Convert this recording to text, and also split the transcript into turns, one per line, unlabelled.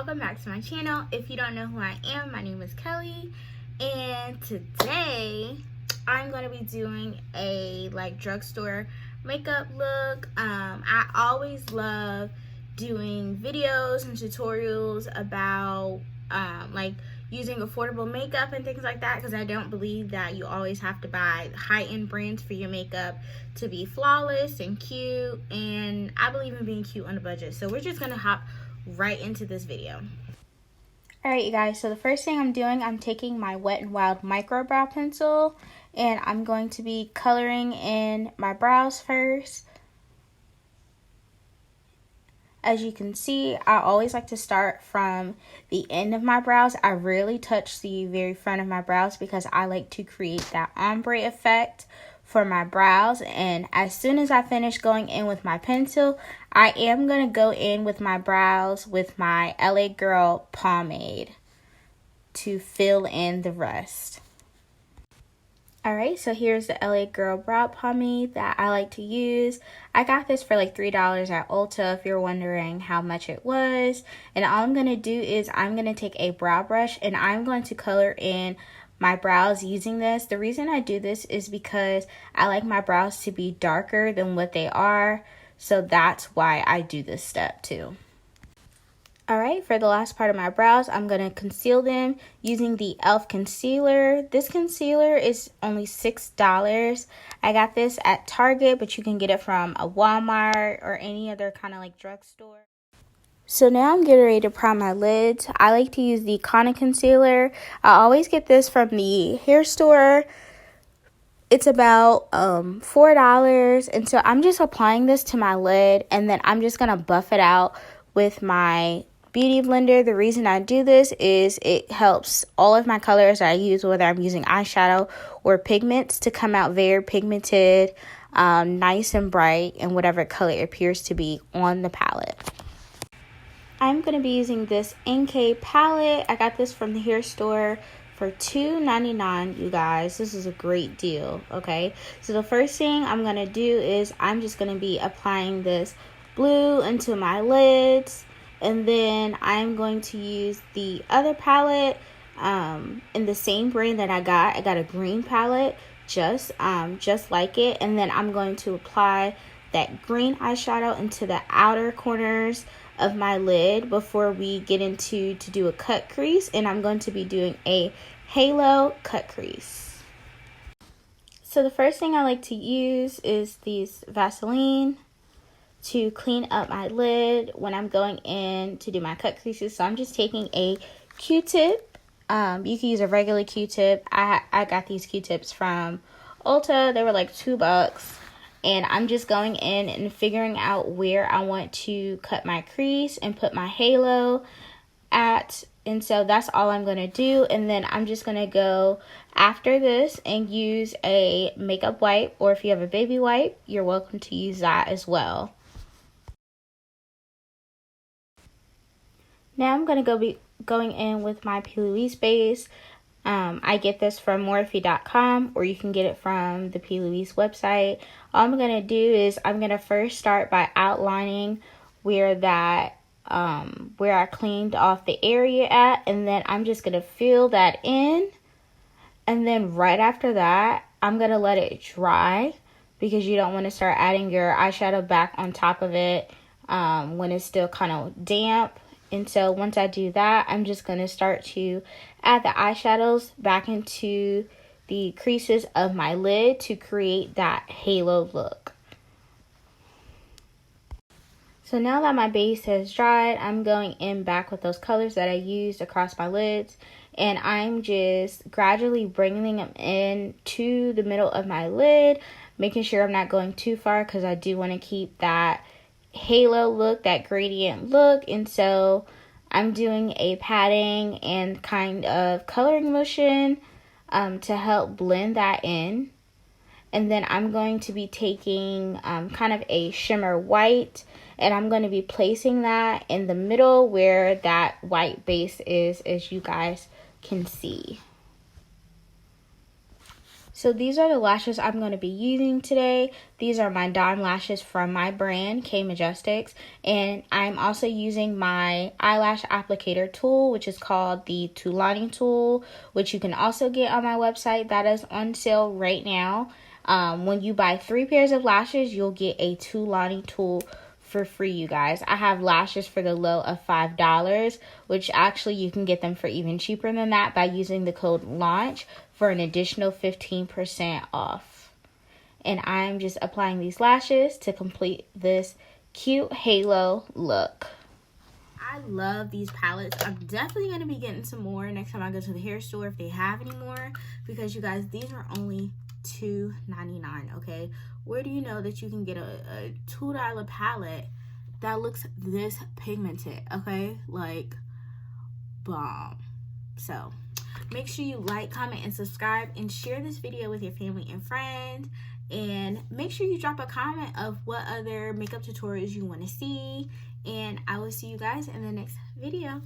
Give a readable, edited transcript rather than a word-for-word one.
welcome back to my channel. If you don't know who I am, my name is Kelly, and today I'm going to be doing a drugstore makeup look. I always love doing videos and tutorials about using affordable makeup and things like that, because I don't believe that you always have to buy high-end brands for your makeup to be flawless and cute, and I believe in being cute on a budget. So we're just gonna hop right into this video. Alright, you guys, so the first thing I'm doing, I'm taking my Wet n Wild micro brow pencil and I'm going to be coloring in my brows first. As you can see, I always like to start from the end of my brows. I rarely touch the very front of my brows because I like to create that ombre effect for my brows. And as soon as I finish going in with my pencil, I am going to go in with my brows with my LA Girl pomade to fill in the rest. Alright, so here's the LA Girl brow pomade that I like to use. I got this for like $3 at Ulta if you're wondering how much it was. And all I'm going to do is I'm going to take a brow brush and I'm going to color in my brows using this. The reason I do this is because I like my brows to be darker than what they are. So that's why I do this step too. Alright, for the last part of my brows, I'm going to conceal them using the e.l.f. concealer. This concealer is only $6. I got this at Target, but you can get it from a Walmart or any other kind of drugstore. So now I'm getting ready to prime my lids. I like to use the Iconic concealer. I always get this from the hair store. It's about $4, and so I'm just applying this to my lid, and then I'm just going to buff it out with my beauty blender. The reason I do this is it helps all of my colors I use, whether I'm using eyeshadow or pigments, to come out very pigmented, nice and bright, and whatever color it appears to be on the palette. I'm going to be using this NICKAK palette. I got this from the hair store for $2.99, you guys. This is a great deal, okay? So the first thing I'm going to do is I'm just going to be applying this blue into my lids, and then I'm going to use the other palette in the same brand that I got a green palette, just like it, and then I'm going to apply that green eyeshadow into the outer corners of my lid before we get into to do a cut crease, and I'm going to be doing a halo cut crease. So the first thing I like to use is these Vaseline to clean up my lid when I'm going in to do my cut creases. So I'm just taking a Q-tip. You can use a regular Q-tip. I got these Q-tips from Ulta. They were like $2. And I'm just going in and figuring out where I want to cut my crease and put my halo at. And so that's all I'm going to do. And then I'm just going to go after this and use a makeup wipe. Or if you have a baby wipe, you're welcome to use that as well. Now I'm going to be going in with my P. Louise base. I get this from Morphe.com, or you can get it from the P. Louise website. All I'm going to do is I'm going to first start by outlining where I cleaned off the area at, and then I'm just going to fill that in. And then right after that, I'm going to let it dry, because you don't want to start adding your eyeshadow back on top of it when it's still kind of damp. And so once I do that, I'm just going to start to add the eyeshadows back into the creases of my lid to create that halo look. So now that my base has dried, I'm going in back with those colors that I used across my lids. And I'm just gradually bringing them in to the middle of my lid, making sure I'm not going too far, because I do want to keep that halo look, that gradient look. And so I'm doing a patting and kind of coloring motion to help blend that in. And then I'm going to be taking kind of a shimmer white, and I'm going to be placing that in the middle where that white base is, as you guys can see. So these are the lashes I'm going to be using today. These are my Dawn lashes from my brand, KMajestics. And I'm also using my eyelash applicator tool, which is called the Toolani tool, which you can also get on my website. That is on sale right now. When you buy 3 pairs of lashes, you'll get a Toolani tool for free, you guys. I have lashes for the low of $5, which actually you can get them for even cheaper than that by using the code LAUNCH for an additional 15% off. And I'm just applying these lashes to complete this cute halo look. I love these palettes. I'm definitely going to be getting some more next time I go to the hair store if they have any more, because you guys, these are only $2.99, okay? Where do you know that you can get a $2 palette that looks this pigmented, okay? Like, bomb. So make sure you like, comment, and subscribe, and share this video with your family and friends. And make sure you drop a comment of what other makeup tutorials you want to see. And I will see you guys in the next video.